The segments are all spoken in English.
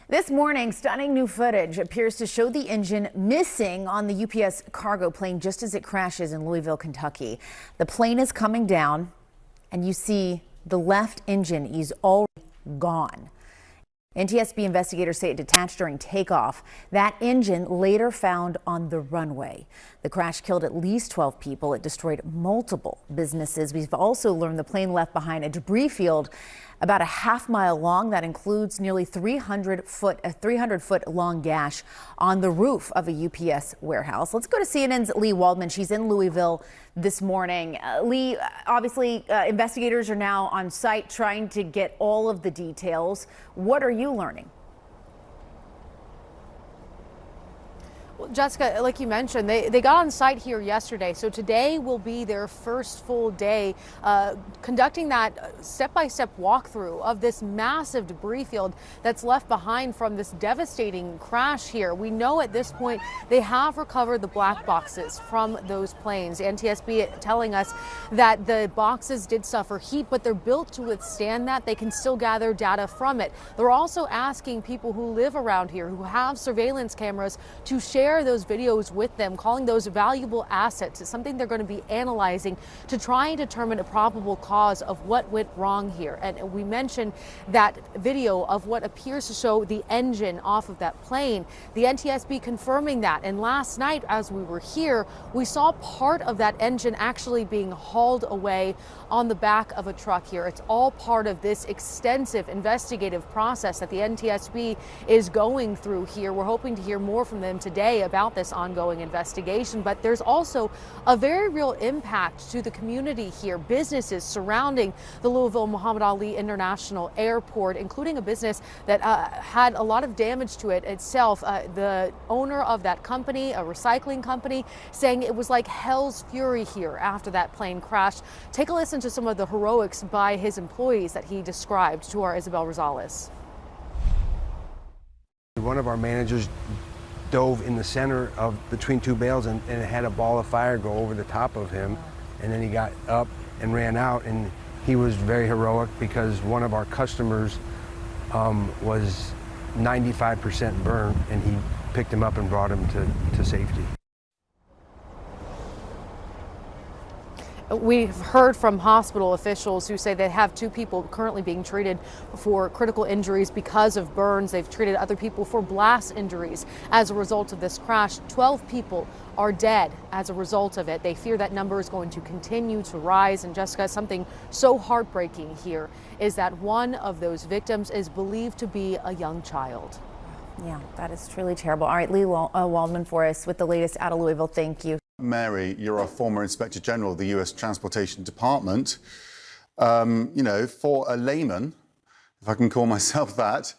This morning, stunning new footage appears to show the engine missing on the UPS cargo plane just as it crashes in Louisville, Kentucky. The plane is coming down, and you see the left engine is already gone. NTSB investigators say it detached during takeoff. That engine later found on the runway. The crash killed at least 12 people. It destroyed multiple businesses. We've also learned the plane left behind a debris field about a half-mile long that includes nearly 300-foot long gash on the roof of a UPS warehouse. Let's go to CNN's Lee Waldman. She's in Louisville this morning. Lee, obviously investigators are now on site trying to get all of the details. What are you learning? Well, Jessica, like you mentioned, they got on site here yesterday, so today will be their first full day conducting that step-by-step walkthrough of this massive debris field that's left behind from this devastating crash here. We know at this point they have recovered the black boxes from those planes. NTSB telling us that the boxes did suffer heat, but they're built to withstand that. They can still gather data from it. They're also asking people who live around here, who have surveillance cameras, to share those videos with them, calling those valuable assets. It's something they're going to be analyzing to try and determine a probable cause of what went wrong here. And we mentioned that video of what appears to show the engine off of that plane. The NTSB confirming that. And last night, as we were here, we saw part of that engine actually being hauled away on the back of a truck here. It's all part of this extensive investigative process that the NTSB is going through here. We're hoping to hear more from them today about this ongoing investigation, but there's also a very real impact to the community here. Businesses surrounding the Louisville Muhammad Ali International Airport, including a business that had a lot of damage to it itself. The owner of that company, a recycling company, saying it was like hell's fury here after that plane crashed. Take a listen to some of the heroics by his employees that he described to our Isabel Rosales. One of our managers dove in the center of between two bales and had a ball of fire go over the top of him, and then he got up and ran out, and he was very heroic because one of our customers was 95% burned, and he picked him up and brought him to safety. We've heard from hospital officials who say they have 2 people currently being treated for critical injuries because of burns. They've treated other people for blast injuries as a result of this crash. 12 people are dead as a result of it. They fear that number is going to continue to rise. And Jessica, something so heartbreaking here is that one of those victims is believed to be a young child. Yeah, that is truly terrible. All right, Lee Waldman for us with the latest out of Louisville. Thank you. Mary, you're a former Inspector General of the U.S. Transportation Department. You know, for a layman, if I can call myself that,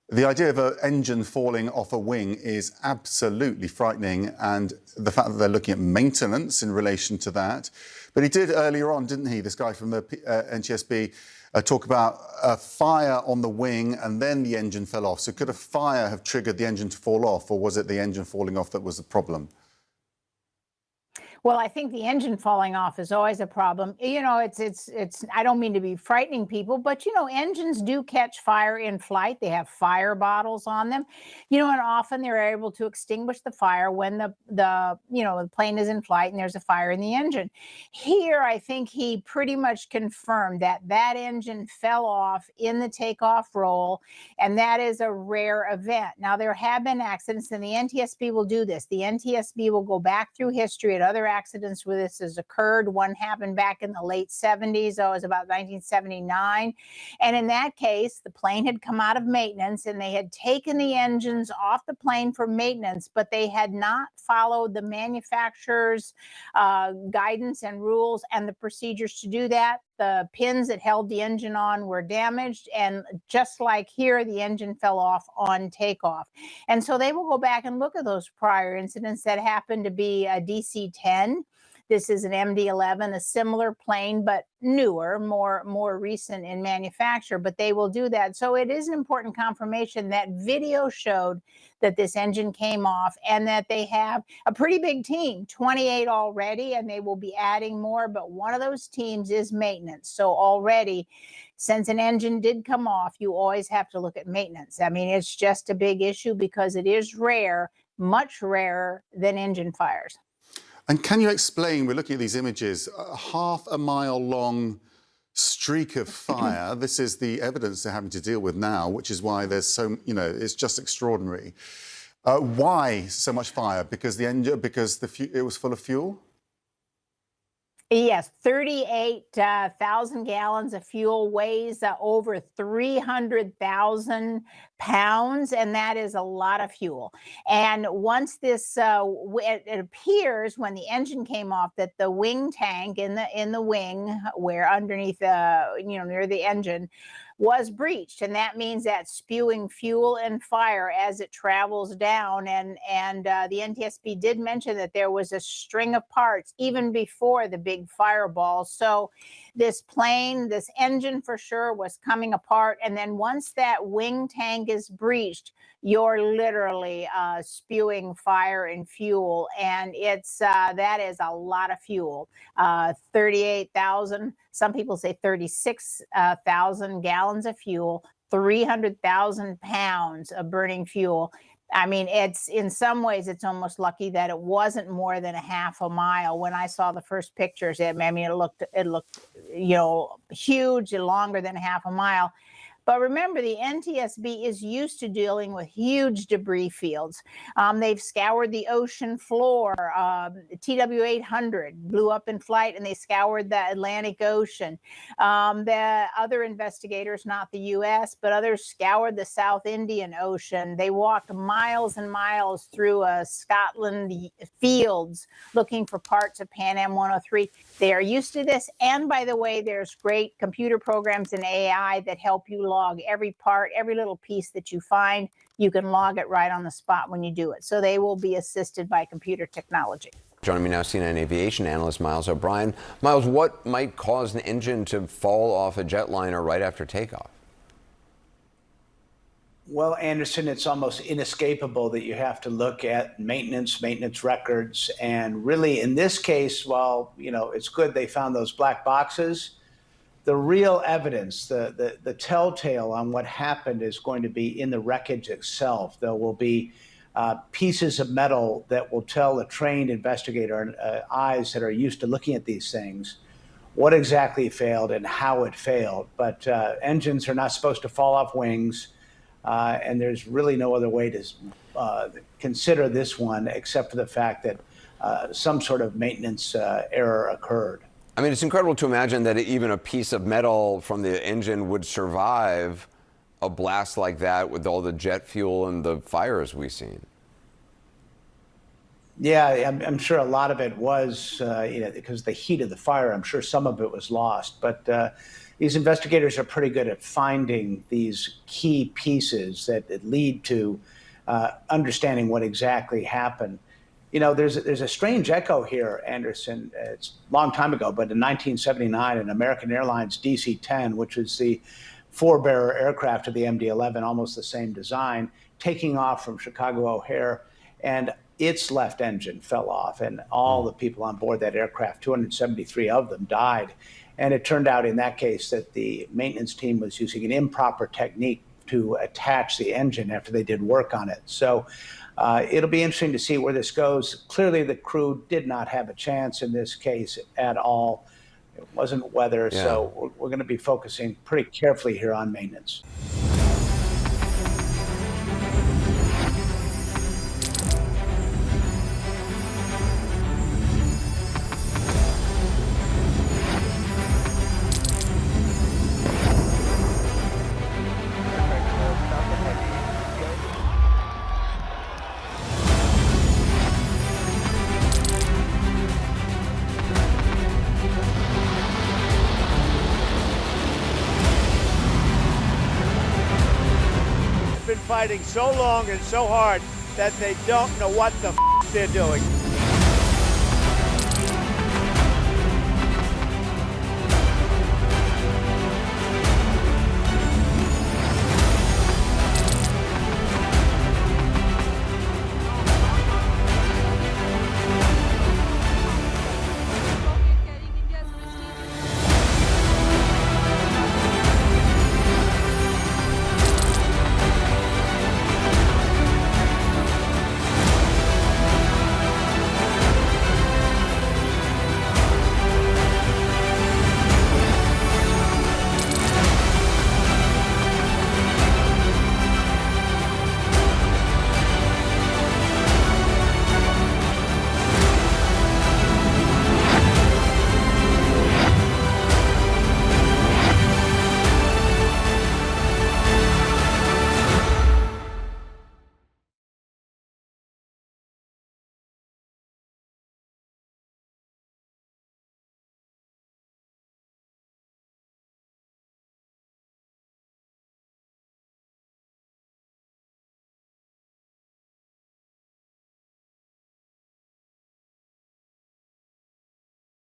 the idea of an engine falling off a wing is absolutely frightening, and the fact that they're looking at maintenance in relation to that. But he did earlier on, didn't he, this guy from the NTSB, talk about a fire on the wing and then the engine fell off. So could a fire have triggered the engine to fall off, or was it the engine falling off that was the problem? Well, I think the engine falling off is always a problem. You know, it's I don't mean to be frightening people, but you know, engines do catch fire in flight. They have fire bottles on them. You know, and often they're able to extinguish the fire when the plane is in flight and there's a fire in the engine. Here, I think he pretty much confirmed that that engine fell off in the takeoff roll, and that is a rare event. Now, there have been accidents, and the NTSB will do this. The NTSB will go back through history at other accidents where this has occurred. One happened back in the late 70s. It was about 1979. And in that case, the plane had come out of maintenance and they had taken the engines off the plane for maintenance, but they had not followed the manufacturer's guidance and rules and the procedures to do that. The pins that held the engine on were damaged, and just like here, the engine fell off on takeoff. And so they will go back and look at those prior incidents that happened to be a DC-10 This is an MD-11, a similar plane, but newer, more recent in manufacture, but they will do that. So it is an important confirmation that video showed that this engine came off and that they have a pretty big team, 28 already, and they will be adding more, but one of those teams is maintenance. So already, since an engine did come off, you always have to look at maintenance. I mean, it's just a big issue because it is rare, much rarer than engine fires. And can you explain, we're looking at these images, a half a mile long streak of fire. This is the evidence they're having to deal with now, which is why there's so, it's just extraordinary. Why so much fire? Because the engine, it was full of fuel? Yes, 38,000 gallons of fuel, weighs over 300,000 pounds, and that is a lot of fuel. And once this, it appears when the engine came off that the wing tank in the wing, where underneath, near the engine, was breached, and that means that spewing fuel and fire as it travels down. And the NTSB did mention that there was a string of parts even before the big fireball. So this plane, this engine for sure was coming apart. And then once that wing tank is breached, you're literally spewing fire and fuel, and it's that is a lot of fuel. 38,000, some people say 36,000 gallons of fuel, 300,000 pounds of burning fuel. I mean, it's in some ways, it's almost lucky that it wasn't more than a half a mile. When I saw the first pictures, it looked, huge, longer than half a mile. But remember, the NTSB is used to dealing with huge debris fields. They've scoured the ocean floor. TW-800 blew up in flight, and they scoured the Atlantic Ocean. The other investigators, not the U.S., but others scoured the South Indian Ocean. They walked miles and miles through Scotland fields looking for parts of Pan Am 103. They are used to this. And by the way, there's great computer programs and AI that help you log every part, every little piece that you find. You can log it right on the spot when you do it. So they will be assisted by computer technology. Joining me now, CNN aviation analyst Miles O'Brien. Miles, what might cause an engine to fall off a jetliner right after takeoff? Well, Anderson, it's almost inescapable that you have to look at maintenance records. And really, in this case, while it's good they found those black boxes, the real evidence, the telltale on what happened is going to be in the wreckage itself. There will be pieces of metal that will tell a trained investigator and eyes that are used to looking at these things what exactly failed and how it failed. But engines are not supposed to fall off wings. And there's really no other way to consider this one except for the fact that some sort of maintenance error occurred. I mean, it's incredible to imagine that even a piece of metal from the engine would survive a blast like that with all the jet fuel and the fires we've seen. Yeah, I'm sure a lot of it was, because of the heat of the fire, I'm sure some of it was lost. But these investigators are pretty good at finding these key pieces that lead to understanding what exactly happened. There's a strange echo here, Anderson. It's a long time ago, but in 1979, an American Airlines DC-10, which is the forebearer aircraft of the MD-11, almost the same design, taking off from Chicago O'Hare, and its left engine fell off, and all the people on board that aircraft, 273 of them, died. And it turned out in that case that the maintenance team was using an improper technique to attach the engine after they did work on it. So it'll be interesting to see where this goes. Clearly, the crew did not have a chance in this case at all. It wasn't weather, so we're going to be focusing pretty carefully here on maintenance. Fighting so long and so hard that they don't know what the they're doing.